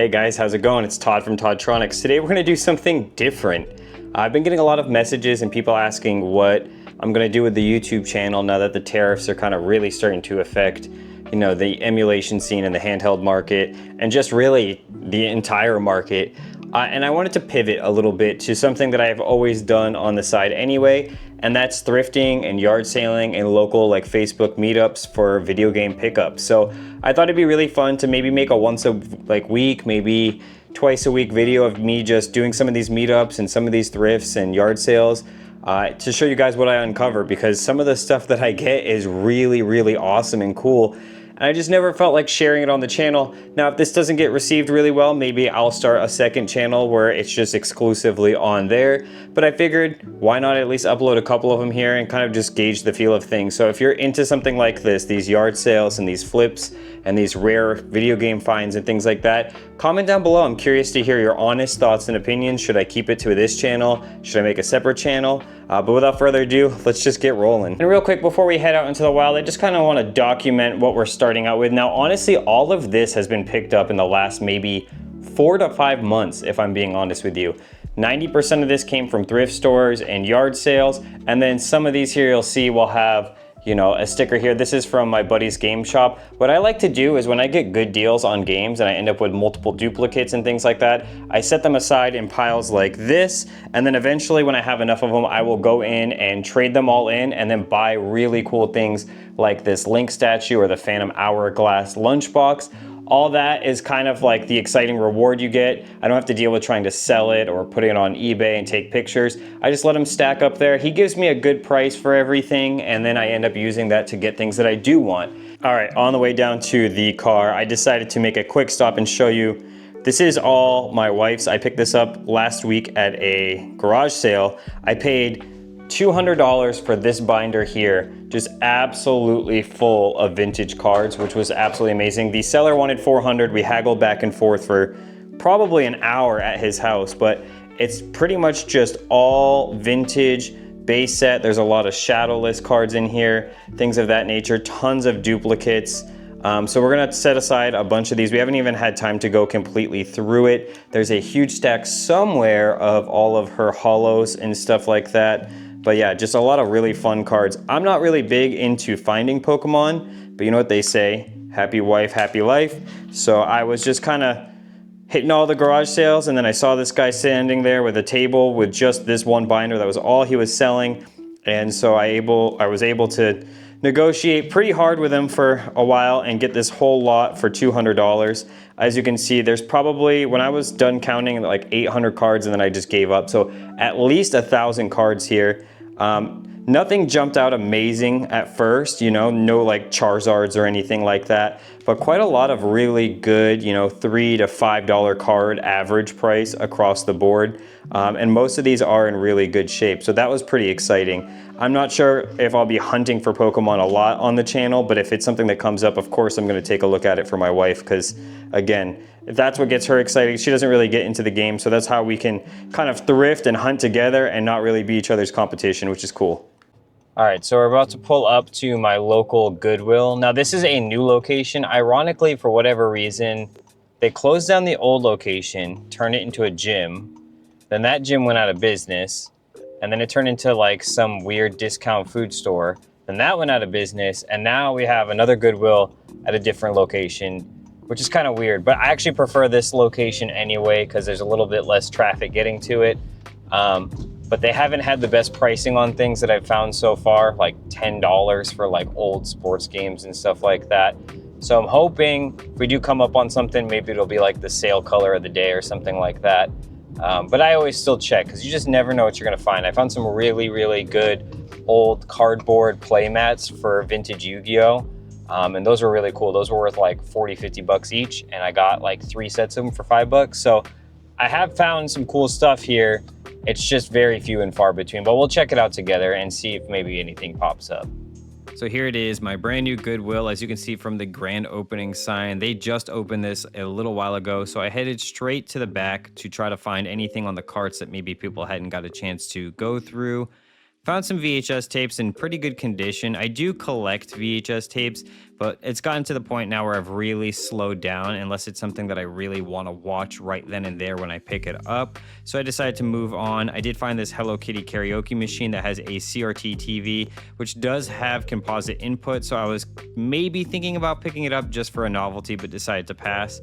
Hey guys, how's it going? It's Todd from Toddtronics. Today we're going to do something different. I've been getting a lot of messages and people asking what I'm going to do with the YouTube channel now that the tariffs are kind of really starting to affect, the emulation scene in the handheld market and just really the entire market. And I wanted to pivot a little bit to something that I've always done on the side anyway, and that's thrifting and yard sailing and local Facebook meetups for video game pickups. So I thought it'd be really fun to maybe make a once a week, maybe twice a week video of me just doing some of these meetups and some of these thrifts and yard sales to show you guys what I uncover, because some of the stuff that I get is really, really awesome and cool. And I just never felt like sharing it on the channel. Now, if this doesn't get received really well, maybe I'll start a second channel where it's just exclusively on there. But I figured, why not at least upload a couple of them here and kind of just gauge the feel of things. So if you're into something like this, these yard sales and these flips and these rare video game finds and things like that, comment down below. I'm curious to hear your honest thoughts and opinions. Should I keep it to this channel? Should I make a separate channel? But without further ado, let's just get rolling. And real quick, before we head out into the wild, I just kind of want to document what we're starting out with. Now, honestly, all of this has been picked up in the last maybe 4 to 5 months, if I'm being honest with you. 90% of this came from thrift stores and yard sales. And then some of these here you'll see will have a sticker here. This is from my buddy's game shop. What I like to do is when I get good deals on games and I end up with multiple duplicates and things like that, I set them aside in piles like this. And then eventually when I have enough of them, I will go in and trade them all in and then buy really cool things like this Link statue or the Phantom Hourglass lunchbox. All that is kind of like the exciting reward you get. I don't have to deal with trying to sell it or putting it on eBay and take pictures. I just let him stack up there. He gives me a good price for everything, and then I end up using that to get things that I do want. All right, on the way down to the car, I decided to make a quick stop and show you. This is all my wife's. I picked this up last week at a garage sale. I paid $200 for this binder here, just absolutely full of vintage cards, which was absolutely amazing. The seller wanted $400. We haggled back and forth for probably an hour at his house, but it's pretty much just all vintage base set. There's a lot of shadowless cards in here, things of that nature, tons of duplicates. So we're gonna set aside a bunch of these. We haven't even had time to go completely through it. There's a huge stack somewhere of all of her holos and stuff like that. But yeah, just a lot of really fun cards. I'm not really big into finding Pokemon, but you know what they say, happy wife, happy life. So I was just kind of hitting all the garage sales, and then I saw this guy standing there with a table with just this one binder. That was all he was selling. And so I was able to negotiate pretty hard with him for a while and get this whole lot for $200. As you can see, there's probably, when I was done counting, like 800 cards, and then I just gave up. So at least 1,000 cards here. Nothing jumped out amazing at first, no like Charizards or anything like that, but quite a lot of really good, $3 to $5 card average price across the board. And most of these are in really good shape. So that was pretty exciting. I'm not sure if I'll be hunting for Pokemon a lot on the channel, but if it's something that comes up, of course, I'm going to take a look at it for my wife, because again, if that's what gets her excited, she doesn't really get into the game. So that's how we can kind of thrift and hunt together and not really be each other's competition, which is cool. All right, so we're about to pull up to my local Goodwill. Now, this is a new location. Ironically, for whatever reason, they closed down the old location, turned it into a gym. Then that gym went out of business, and then it turned into like some weird discount food store. Then that went out of business, and now we have another Goodwill at a different location, which is kind of weird. But I actually prefer this location anyway, because there's a little bit less traffic getting to it. But they haven't had the best pricing on things that I've found so far, like $10 for like old sports games and stuff like that. So I'm hoping if we do come up on something, maybe it'll be like the sale color of the day or something like that. But I always still check, because you just never know what you're gonna find. I found some really, really good old cardboard play mats for vintage Yu-Gi-Oh! And those were really cool. Those were worth like 40, 50 bucks each. And I got like 3 sets of them for $5. So I have found some cool stuff here. It's just very few and far between, but we'll check it out together and see if maybe anything pops up. So here it is, my brand new Goodwill. As you can see from the grand opening sign, they just opened this a little while ago. So I headed straight to the back to try to find anything on the carts that maybe people hadn't got a chance to go through. Found some VHS tapes in pretty good condition. I do collect VHS tapes, but it's gotten to the point now where I've really slowed down unless it's something that I really want to watch right then and there when I pick it up. So I decided to move on. I did find this Hello Kitty karaoke machine that has a CRT TV, which does have composite input. So I was maybe thinking about picking it up just for a novelty, but decided to pass.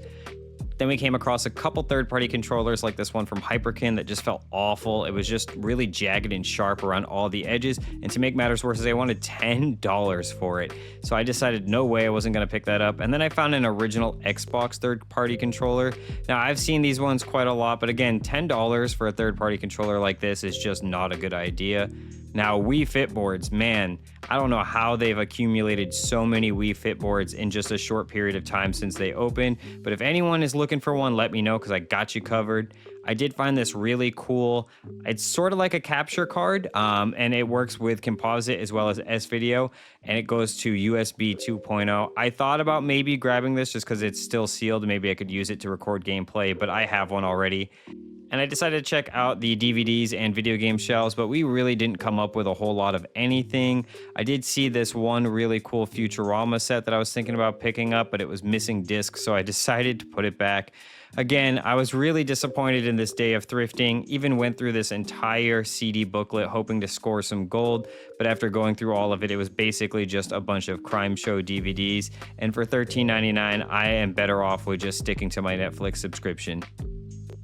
Then we came across a couple third-party controllers like this one from Hyperkin that just felt awful. It was just really jagged and sharp around all the edges. And to make matters worse, they wanted $10 for it. So I decided no way I wasn't going to pick that up. And then I found an original Xbox third-party controller. Now, I've seen these ones quite a lot, but again, $10 for a third-party controller like this is just not a good idea. Now, Wii Fit boards, man, I don't know how they've accumulated so many Wii Fit boards in just a short period of time since they opened. But if anyone is looking for one, let me know because I got you covered. I did find this really cool. It's sort of like a capture card, and it works with composite as well as S-Video, and it goes to USB 2.0. I thought about maybe grabbing this just because it's still sealed. Maybe I could use it to record gameplay, but I have one already. And I decided to check out the DVDs and video game shelves, but we really didn't come up with a whole lot of anything. I did see this one really cool Futurama set that I was thinking about picking up, but it was missing discs, so I decided to put it back. Again, I was really disappointed in this day of thrifting, even went through this entire CD booklet hoping to score some gold, but after going through all of it, it was basically just a bunch of crime show DVDs, and for $13.99, I am better off with just sticking to my Netflix subscription.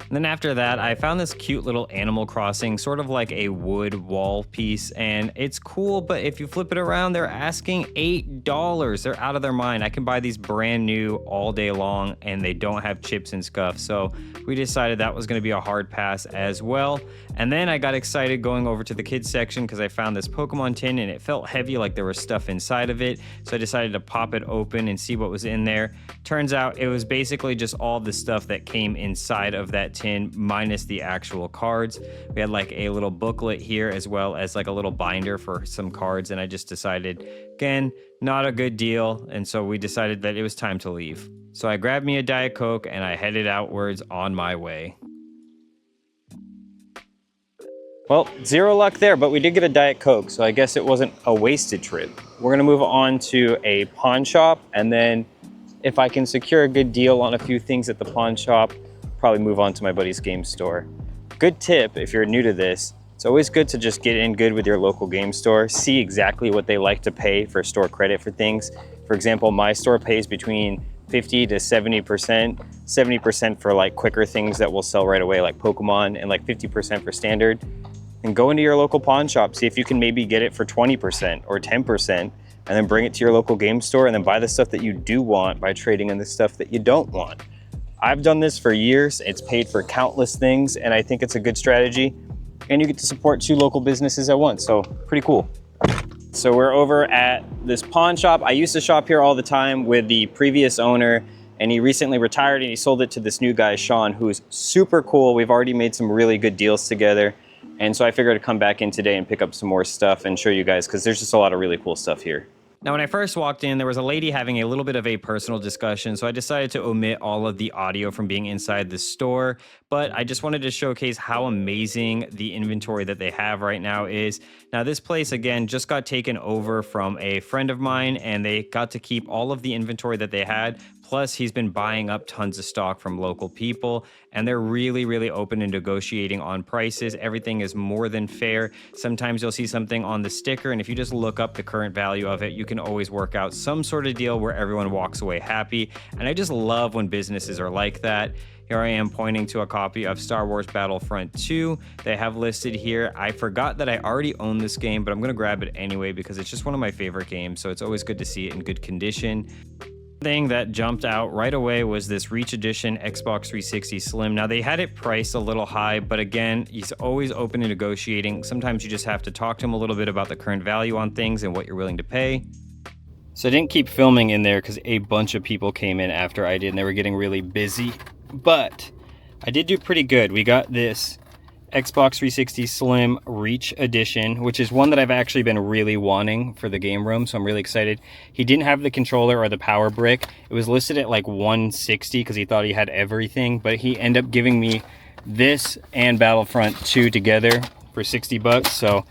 And then after that, I found this cute little Animal Crossing, sort of like a wood wall piece, and it's cool, but if you flip it around, they're asking $8. They're out of their mind. I can buy these brand new all day long, and they don't have chips and scuff, so we decided that was going to be a hard pass as well. And then I got excited going over to the kids section because I found this Pokemon tin, and it felt heavy, like there was stuff inside of it, so I decided to pop it open and see what was in there. Turns out it was basically just all the stuff that came inside of that tin minus the actual cards. We had like a little booklet here as well as like a little binder for some cards, and I just decided, again, not a good deal, and so we decided that it was time to leave. So I grabbed me a Diet Coke and I headed outwards on my way. Well, zero luck there, but we did get a Diet Coke, so I guess it wasn't a wasted trip. We're gonna move on to a pawn shop, and then if I can secure a good deal on a few things at the pawn shop, probably move on to my buddy's game store. Good tip if you're new to this, it's always good to just get in good with your local game store, see exactly what they like to pay for store credit for things. For example, my store pays between 50 to 70%, 70% for like quicker things that will sell right away like Pokemon, and like 50% for standard. And go into your local pawn shop, see if you can maybe get it for 20% or 10%, and then bring it to your local game store and then buy the stuff that you do want by trading in the stuff that you don't want. I've done this for years. It's paid for countless things, and I think it's a good strategy. And you get to support 2 local businesses at once, so pretty cool. So we're over at this pawn shop. I used to shop here all the time with the previous owner, and he recently retired and he sold it to this new guy, Sean, who's super cool. We've already made some really good deals together. And so I figured I'd come back in today and pick up some more stuff and show you guys, because there's just a lot of really cool stuff here. Now, when I first walked in, there was a lady having a little bit of a personal discussion, so I decided to omit all of the audio from being inside the store, but I just wanted to showcase how amazing the inventory that they have right now is. Now, this place, again, just got taken over from a friend of mine, and they got to keep all of the inventory that they had. Plus, he's been buying up tons of stock from local people, and they're really, really open to negotiating on prices. Everything is more than fair. Sometimes you'll see something on the sticker, and if you just look up the current value of it, you can always work out some sort of deal where everyone walks away happy. And I just love when businesses are like that. Here I am pointing to a copy of Star Wars Battlefront 2 they have listed here. I forgot that I already own this game, but I'm going to grab it anyway because it's just one of my favorite games, so it's always good to see it in good condition. Thing that jumped out right away was this Reach Edition Xbox 360 Slim. Now, they had it priced a little high, but again, he's always open to negotiating. Sometimes you just have to talk to him a little bit about the current value on things and what you're willing to pay. So I didn't keep filming in there because a bunch of people came in after I did and they were getting really busy, but I did do pretty good. We got this Xbox 360 Slim Reach Edition, which is one that I've actually been really wanting for the game room, so I'm really excited. He didn't have the controller or the power brick. It was listed at like $160 because he thought he had everything, but he ended up giving me this and Battlefront 2 together for $60, so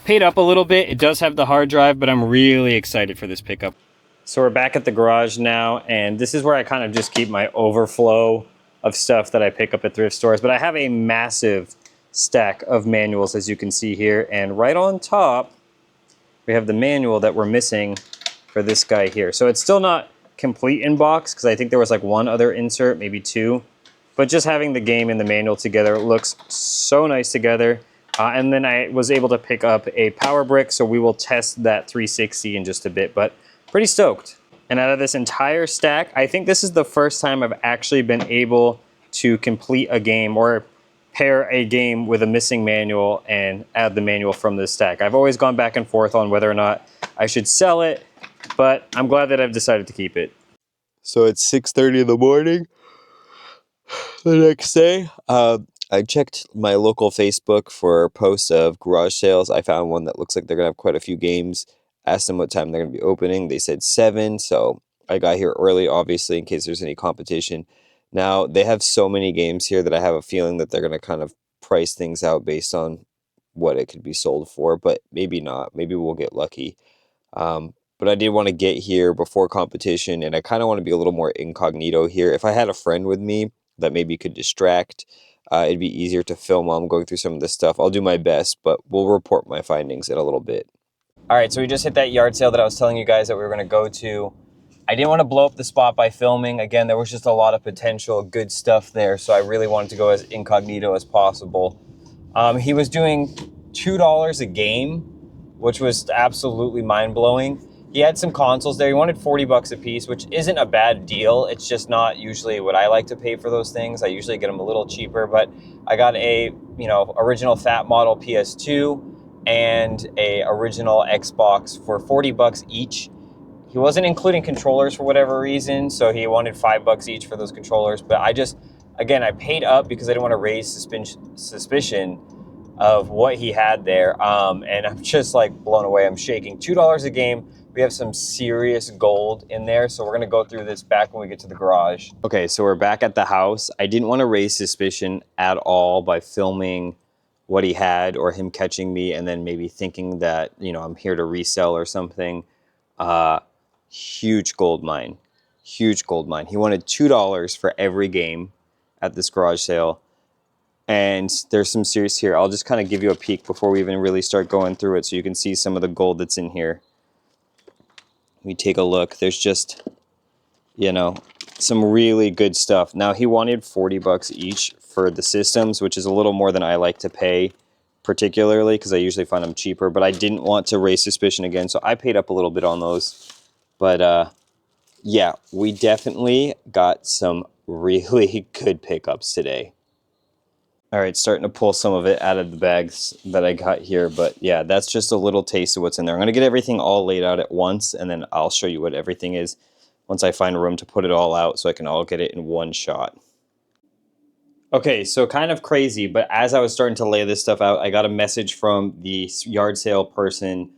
Paid up a little bit. It does have the hard drive, but I'm really excited for this pickup. So we're back at the garage now, and this is where I kind of just keep my overflow of stuff that I pick up at thrift stores. But I have a massive stack of manuals, as you can see here, and right on top we have the manual that we're missing for this guy here. So it's still not complete in box, because I think there was like one other insert, maybe two, but just having the game and the manual together looks so nice together. And then I was able to pick up a power brick, so we will test that 360 in just a bit, but pretty stoked. And out of this entire stack, I think this is the first time I've actually been able to complete a game or pair a game with a missing manual and add the manual from this stack. I've always gone back and forth on whether or not I should sell it, but I'm glad that I've decided to keep it. So it's 6:30 in the morning the next day. I checked my local Facebook for posts of garage sales. I found one that looks like they're going to have quite a few games. Asked them what time they're going to be opening. They said 7, so I got here early, obviously, in case there's any competition. Now, they have so many games here that I have a feeling that they're going to kind of price things out based on what it could be sold for, but maybe not. Maybe we'll get lucky. But I did want to get here before competition, and I kind of want to be a little more incognito here. If I had a friend with me that maybe could distract, it'd be easier to film while I'm going through some of this stuff. I'll do my best, but we'll report my findings in a little bit. All right, so we just hit that yard sale that I was telling you guys that we were going to go to. I didn't want to blow up the spot by filming. Again, there was just a lot of potential good stuff there, so I really wanted to go as incognito as possible. He was doing $2 a game, which was absolutely mind-blowing. He had some consoles there. He wanted 40 bucks a piece, which isn't a bad deal. It's just not usually what I like to pay for those things. I usually get them a little cheaper, but I got a, original fat model PS2 and a original Xbox for 40 bucks each. He wasn't including controllers for whatever reason, so he wanted 5 bucks each for those controllers. But I paid up because I didn't want to raise suspicion of what he had there. And I'm just like blown away. I'm shaking. $2 a game. We have some serious gold in there, so we're gonna go through this back when we get to the garage. Okay, so we're back at the house. I didn't want to raise suspicion at all by filming what he had or him catching me and then maybe thinking that, I'm here to resell or something. Huge gold mine. Huge gold mine. He wanted $2 for every game at this garage sale. And there's some serious here. I'll just kind of give you a peek before we even really start going through it so you can see some of the gold that's in here. We take a look. There's just, some really good stuff. Now, he wanted 40 bucks each for the systems, which is a little more than I like to pay, particularly because I usually find them cheaper, but I didn't want to raise suspicion again, so I paid up a little bit on those. But yeah, we definitely got some really good pickups today. All right, starting to pull some of it out of the bags that I got here. But yeah, that's just a little taste of what's in there. I'm going to get everything all laid out at once, and then I'll show you what everything is once I find room to put it all out so I can all get it in one shot. Okay, so kind of crazy, but as I was starting to lay this stuff out, I got a message from the yard sale person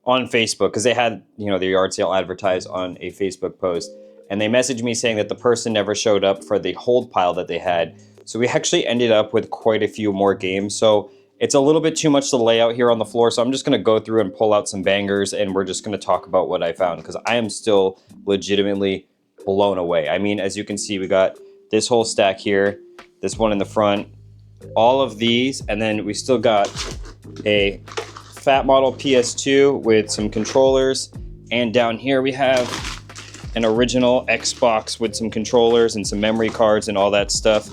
on Facebook, because they had, their yard sale advertised on a Facebook post. And they messaged me saying that the person never showed up for the hold pile that they had. So we actually ended up with quite a few more games. So it's a little bit too much to lay out here on the floor. So I'm just going to go through and pull out some bangers, and we're just going to talk about what I found, because I am still legitimately blown away. I mean, as you can see, we got this whole stack here, this one in the front, all of these, and then we still got a fat model PS2 with some controllers. And down here we have an original Xbox with some controllers and some memory cards and all that stuff.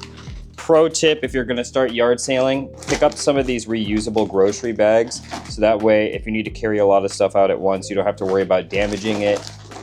Pro tip, if you're going to start yard sailing, pick up some of these reusable grocery bags, so that way if you need to carry a lot of stuff out at once, you don't have to worry about damaging it.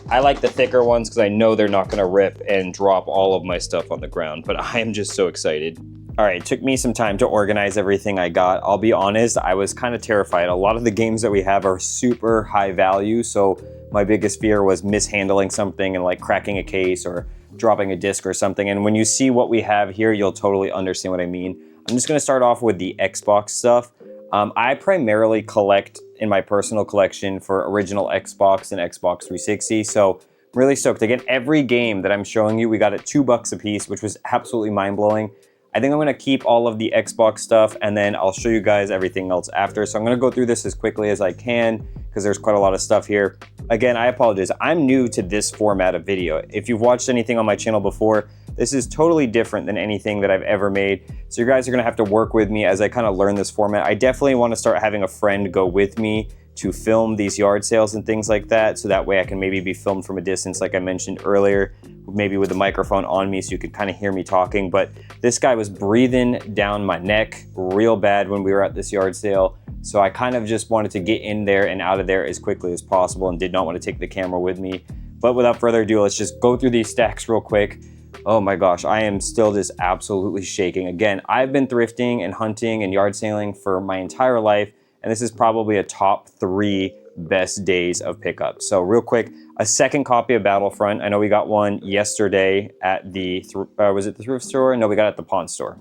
I like the thicker ones because I know they're not going to rip and drop all of my stuff on the ground, but I am just so excited. All right, it took me some time to organize everything I got. I'll be honest, I was kind of terrified. A lot of the games that we have are super high value, so my biggest fear was mishandling something and like cracking a case or dropping a disc or something. And when you see what we have here, you'll totally understand what I mean. I'm just gonna start off with the Xbox stuff. I primarily collect in my personal collection for original Xbox and Xbox 360, so I'm really stoked. Again, every game that I'm showing you, we got at $2 a piece, which was absolutely mind-blowing. I think I'm gonna keep all of the Xbox stuff, and then I'll show you guys everything else after. So I'm gonna go through this as quickly as I can because there's quite a lot of stuff here. Again, I apologize. I'm new to this format of video. If you've watched anything on my channel before, this is totally different than anything that I've ever made. So you guys are gonna have to work with me as I kind of learn this format. I definitely wanna start having a friend go with me to film these yard sales and things like that. So that way I can maybe be filmed from a distance, like I mentioned earlier, maybe with the microphone on me so you could kind of hear me talking. But this guy was breathing down my neck real bad when we were at this yard sale. So I kind of just wanted to get in there and out of there as quickly as possible and did not want to take the camera with me. But without further ado, let's just go through these stacks real quick. Oh my gosh, I am still just absolutely shaking. Again, I've been thrifting and hunting and yard sailing for my entire life, and this is probably a top 3 best days of pickup. So real quick, a second copy of Battlefront. I know we got one yesterday at the, was it the thrift store? No, we got it at the pawn store.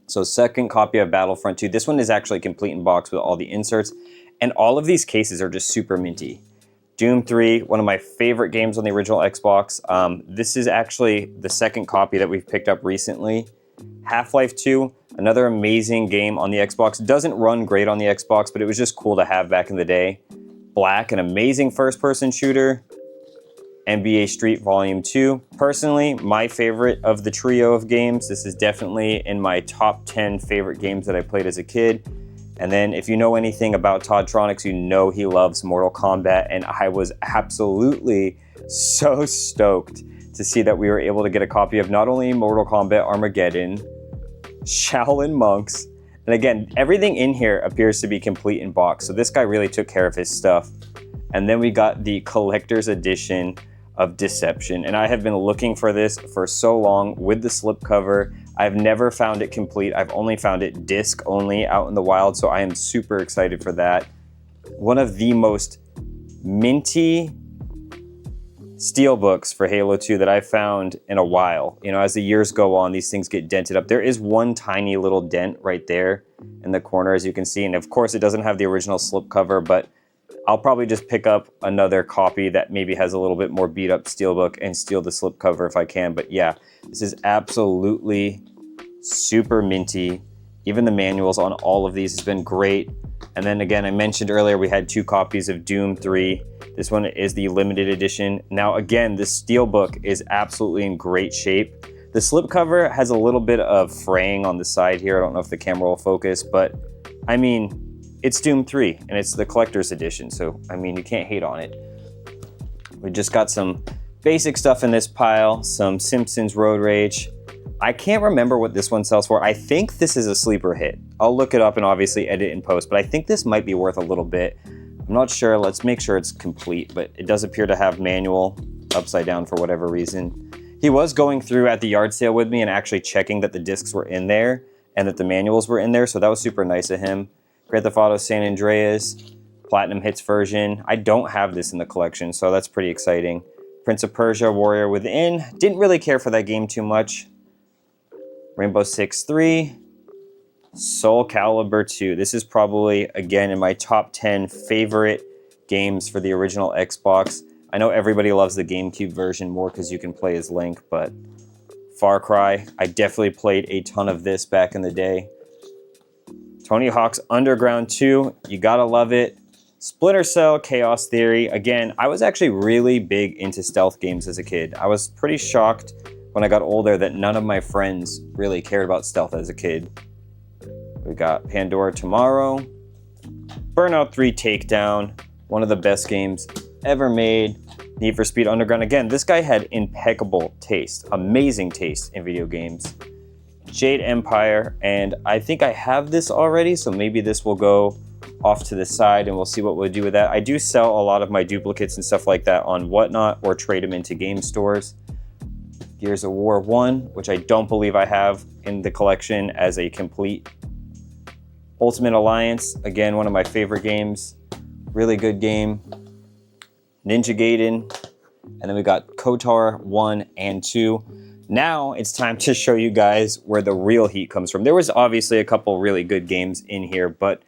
So second copy of Battlefront 2. This one is actually complete in box with all the inserts, and all of these cases are just super minty. Doom 3, one of my favorite games on the original Xbox. This is actually the second copy that we've picked up recently. Half-Life 2, another amazing game on the Xbox. Doesn't run great on the Xbox, but it was just cool to have back in the day. Black, an amazing first-person shooter. NBA Street Volume 2. Personally, my favorite of the trio of games. This is definitely in my top 10 favorite games that I played as a kid. And then if you know anything about Toddtronics, you know he loves Mortal Kombat, and I was absolutely so stoked to see that we were able to get a copy of not only Mortal Kombat Armageddon, Shaolin Monks, and again, everything in here appears to be complete in box, so this guy really took care of his stuff. And then we got the collector's edition of Deception, and I have been looking for this for so long with the slipcover. I've never found it complete. I've only found it disc only out in the wild, so I am super excited for that. One of the most minty steelbooks for Halo 2 that I've found in a while. You know, as the years go on, these things get dented up. There is one tiny little dent right there in the corner, as you can see, and of course it doesn't have the original slipcover, but I'll probably just pick up another copy that maybe has a little bit more beat up steelbook and steal the slipcover if I can. But yeah, this is absolutely super minty. Even the manuals on all of these has been great. And then again, I mentioned earlier we had 2 copies of Doom 3. This one is the limited edition. Now again, this steelbook is absolutely in great shape. The slipcover has a little bit of fraying on the side here. I don't know if the camera will focus, but I mean, it's Doom 3 and it's the collector's edition. So, I mean, you can't hate on it. We just got some basic stuff in this pile, some Simpsons Road Rage. I can't remember what this one sells for. I think this is a sleeper hit. I'll look it up and obviously edit in post, but I think this might be worth a little bit. I'm not sure. Let's make sure it's complete, but it does appear to have manual upside down for whatever reason. He was going through at the yard sale with me and actually checking that the discs were in there and that the manuals were in there, so that was super nice of him. Grand Theft Auto San Andreas, Platinum Hits version. I don't have this in the collection, so that's pretty exciting. Prince of Persia, Warrior Within. Didn't really care for that game too much. Rainbow Six 3. Soul Calibur 2. This is probably, again, in my top 10 favorite games for the original Xbox. I know everybody loves the GameCube version more because you can play as Link, but Far Cry, I definitely played a ton of this back in the day. Tony Hawk's Underground 2, you gotta love it. Splinter Cell, Chaos Theory. Again, I was actually really big into stealth games as a kid. I was pretty shocked when I got older that none of my friends really cared about stealth as a kid. We got Pandora Tomorrow. Burnout 3 Takedown, one of the best games ever made. Need for Speed Underground. Again, this guy had impeccable taste, amazing taste in video games. Jade Empire, and I think I have this already, so maybe this will go off to the side and we'll see what we'll do with that. I do sell a lot of my duplicates and stuff like that on Whatnot or trade them into game stores. Gears of War 1, which I don't believe I have in the collection as a complete. Ultimate Alliance, again, one of my favorite games. Really good game. Ninja Gaiden, and then we got KOTOR 1 and 2. Now it's time to show you guys where the real heat comes from. There was obviously a couple really good games in here, but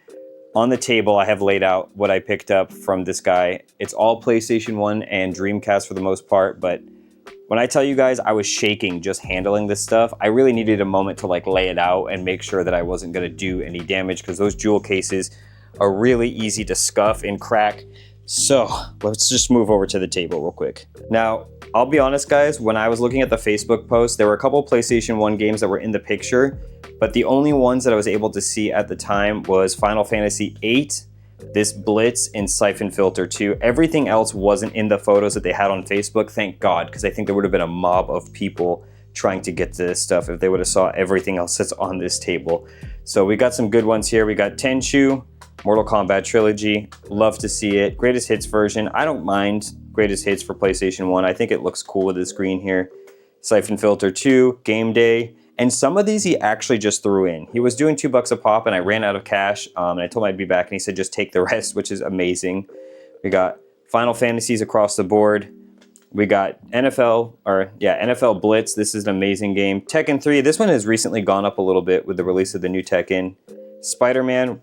on the table I have laid out what I picked up from this guy. It's all PlayStation 1 and Dreamcast for the most part, but When I tell you guys I was shaking just handling this stuff, I really needed a moment to like lay it out and make sure that I wasn't gonna do any damage, because those jewel cases are really easy to scuff and crack. So let's just move over to the table real quick. Now, I'll be honest guys, when I was looking at the Facebook post, there were a couple of PlayStation 1 games that were in the picture, but the only ones that I was able to see at the time was Final Fantasy VIII, this Blitz, and Siphon Filter 2. Everything else wasn't in the photos that they had on Facebook, thank God, because I think there would have been a mob of people trying to get to this stuff if they would have saw everything else that's on this table. So we got some good ones here. We got Tenchu, Mortal Kombat Trilogy, love to see it. Greatest Hits version, I don't mind Greatest Hits for PlayStation 1. I think it looks cool with this green here. Siphon Filter 2, Game Day, and some of these he actually just threw in. He was doing $2 a pop and I ran out of cash, and I told him I'd be back and he said just take the rest, which is amazing. We got Final Fantasies across the board. We got NFL Blitz. This is an amazing game. Tekken 3, this one has recently gone up a little bit with the release of the new Tekken. Spider-Man.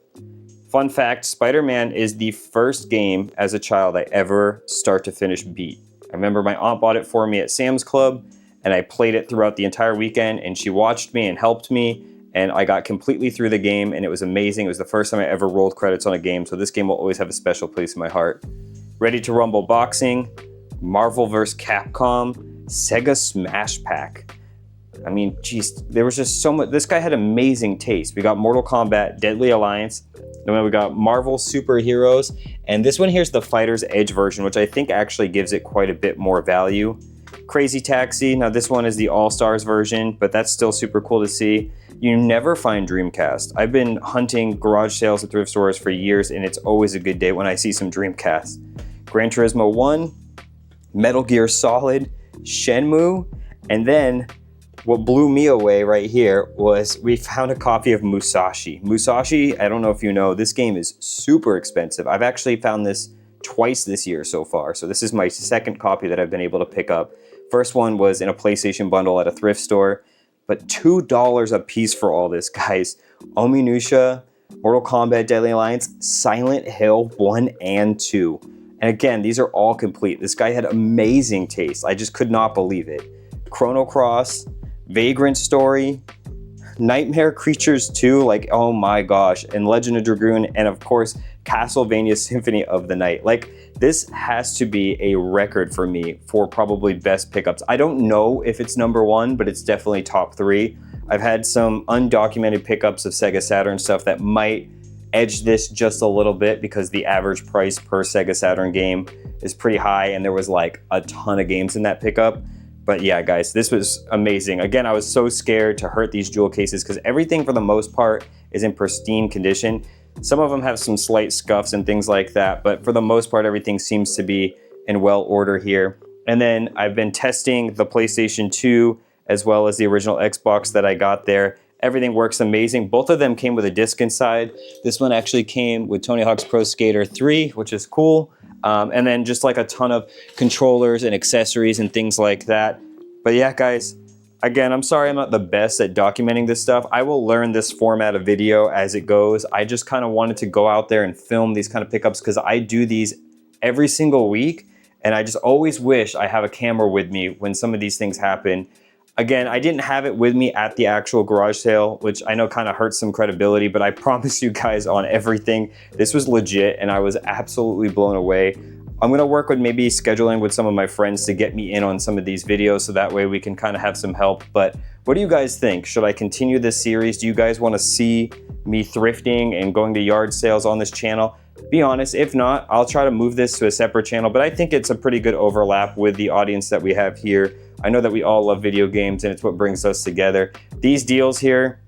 Fun fact, Spider-Man is the first game as a child I ever start to finish beat. I remember my aunt bought it for me at Sam's Club, and I played it throughout the entire weekend, and she watched me and helped me, and I got completely through the game, and it was amazing. It was the first time I ever rolled credits on a game, so this game will always have a special place in my heart. Ready to Rumble Boxing, Marvel vs. Capcom, Sega Smash Pack. I mean, geez, there was just so much. This guy had amazing taste. We got Mortal Kombat, Deadly Alliance, then we got Marvel Superheroes, and this one here's the Fighter's Edge version, which I think actually gives it quite a bit more value. Crazy Taxi, now this one is the All-Stars version, but that's still super cool to see. You never find Dreamcast. I've been hunting garage sales at thrift stores for years, and it's always a good day when I see some Dreamcast. Gran Turismo 1, Metal Gear Solid, Shenmue, and then what blew me away right here was we found a copy of Musashi. Musashi, I don't know if you know, this game is super expensive. I've actually found this twice this year so far, so this is my second copy that I've been able to pick up. First one was in a PlayStation bundle at a thrift store, but $2 a piece for all this, guys. Onimusha, Mortal Kombat Deadly Alliance, Silent Hill 1 and 2. And again, these are all complete. This guy had amazing taste. I just could not believe it. Chrono Cross, Vagrant Story, Nightmare Creatures 2, like, oh my gosh, and Legend of Dragoon, and of course, Castlevania Symphony of the Night. Like, this has to be a record for me for probably best pickups. I don't know if it's number one, but it's definitely top 3. I've had some undocumented pickups of Sega Saturn stuff that might edge this just a little bit because the average price per Sega Saturn game is pretty high, and there was like a ton of games in that pickup. But yeah, guys, this was amazing. Again, I was so scared to hurt these jewel cases because everything for the most part is in pristine condition. Some of them have some slight scuffs and things like that, but for the most part, everything seems to be in well order here. And then I've been testing the PlayStation 2 as well as the original Xbox that I got there. Everything works amazing. Both of them came with a disc inside. This one actually came with Tony Hawk's Pro Skater 3, which is cool. And then just like a ton of controllers and accessories and things like that. But yeah, guys, again, I'm sorry I'm not the best at documenting this stuff. I will learn this format of video as it goes. I just kind of wanted to go out there and film these kind of pickups because I do these every single week. And I just always wish I have a camera with me when some of these things happen. Again, I didn't have it with me at the actual garage sale, which I know kind of hurts some credibility, but I promise you guys on everything, this was legit and I was absolutely blown away. I'm gonna work with maybe scheduling with some of my friends to get me in on some of these videos so that way we can kind of have some help. But what do you guys think? Should I continue this series? Do you guys wanna see me thrifting and going to yard sales on this channel? Be honest, if not, I'll try to move this to a separate channel, but I think it's a pretty good overlap with the audience that we have here. I know that we all love video games and it's what brings us together. These deals here,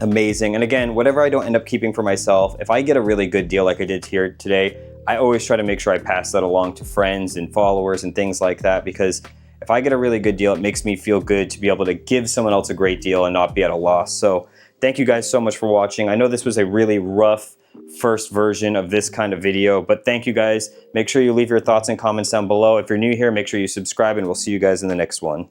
amazing. And again, whatever I don't end up keeping for myself, if I get a really good deal like I did here today, I always try to make sure I pass that along to friends and followers and things like that, because if I get a really good deal, it makes me feel good to be able to give someone else a great deal and not be at a loss. So thank you guys so much for watching. I know this was a really rough first version of this kind of video, but thank you guys. Make sure you leave your thoughts and comments down below. If you're new here, make sure you subscribe and we'll see you guys in the next one.